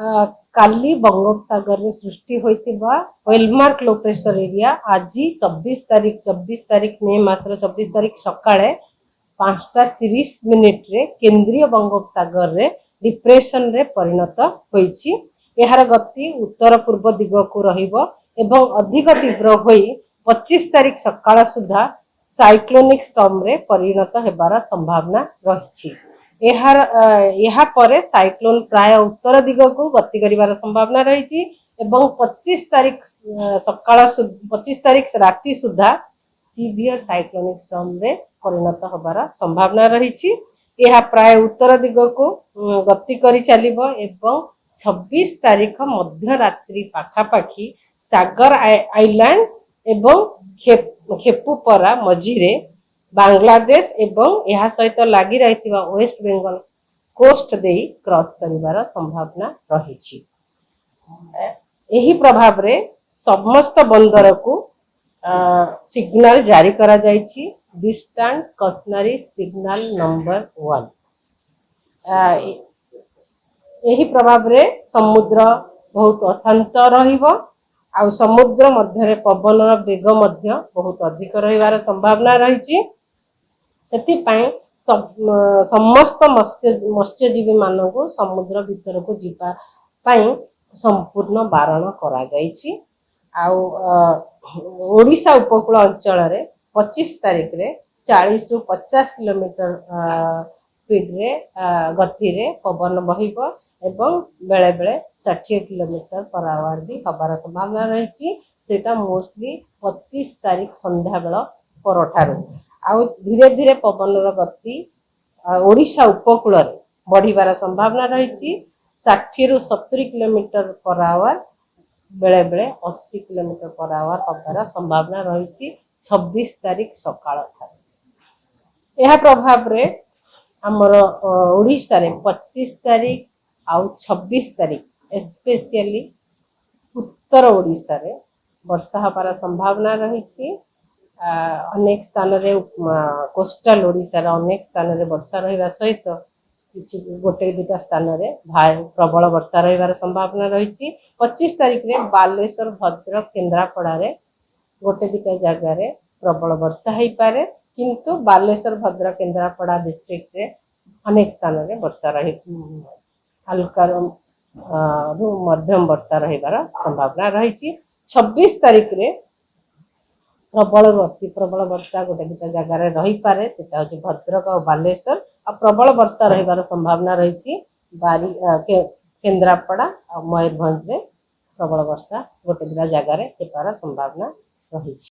काली बंगोपसागर में सृष्टि होइतिबा well-marked low pressure area आज 24 तारीख मे मासर 24 तारीख सकाळे 5:30 रे केंद्रीय बंगोपसागर रे डिप्रेशन रे परिणत होइछि। एहार गति उत्तर पूर्व दिग को रहिबो एवं अधिक तीव्र होई 25 तारीख सकाळ सुधा साइक्लोनिक स्टॉर्म रे परिणत हेबार संभावना रहिछि। यहाँ पर साइक्लोन प्राय उत्तर दिग को गति करिवार संभावना रही एवं 25 तारीख सकाळ 25 तारीख राति सुधा सीवियर साइक्लोनिक स्टॉर्म रे परिणत होबार संभावना रही। यह प्राय उत्तर दिग को गति करी चलिबो एवं 26 तारीख मध्य रात्रि पाखापाखी सागर आइलैंड एवं खेपुपरा मझिरे बांग्लादेश एवं यह सहित लगी रही वेस्ट बेंगल कोस्ट दे क्रॉस करिवार संभावना रही। यही प्रभाव रे समस्त बंदर को सिग्नल जारी करा जायछि डिस्टेंट कॉशनरी सिग्नल नंबर 1। यही प्रभाव रे समुद्र बहुत अशांत रहिबो आ समुद्र मध्य पवन बेग मध्य बहुत अधिक रहिवार संभावना रही। समस्त मत्स्यजीवी मान को समुद्र भीतर को जीवा पाई संपूर्ण बारण करा जायछि। ओडिशा उपकूल अंचल रे 25 तारीख रे 40 रु 50 किलोमीटर स्पीड रे गति रे पवन बहिबो एवं बेले बेले 60 किलोमीटर पर आवर भी हबार संभावना रही। सेटा मोस्टली 25 तारीख संध्या बेला परठारु आउ धीरे धीरे पवन गति ओडिशा उपकूल रे बढ़िबार संभावना रही। 60 रु 70 किलोमीटर पर आवर बेले बेले 80 किलोमीटर पर आवर हबार संभावना रही 26 तारीख सकाळ थारे। यह प्रभाव रे हमर ओडिशा रे 25 तारीख आउ 26 तारीख स्पेशली उत्तर ओडिशा रे वर्षा हबार संभावना रही। अनेक स्थान रे कोस्टल ओडिशा रे अनेक स्थान रे वर्षा रहिबा सहित गोटे दुटा स्थान रे प्रबल वर्षा रहिबार संभावना रही। 25 तारीख रे बालेश्वर भद्रक केन्द्रापड़ा रे गोटे दुटा जगह रे प्रबल वर्षा हेई पारे किंतु बालेश्वर भद्रक केन्द्रापड़ा डिस्ट्रिक्ट रे अनेक स्थान रे वर्षा रही हल्का मध्यम वर्षा रहिबार संभावना रही। 26 तारीख रे प्रबल अति प्रबल वर्षा गोटे दुटा जगह रे रही पारे सेटा होची भद्रक और बालेश्वर आ प्रबल वर्षा रहिबार संभावना रही केन्द्रापड़ा और मयूरभंज रे प्रबल वर्षा गोटे दुटा जगह रे हेबार संभावना रही।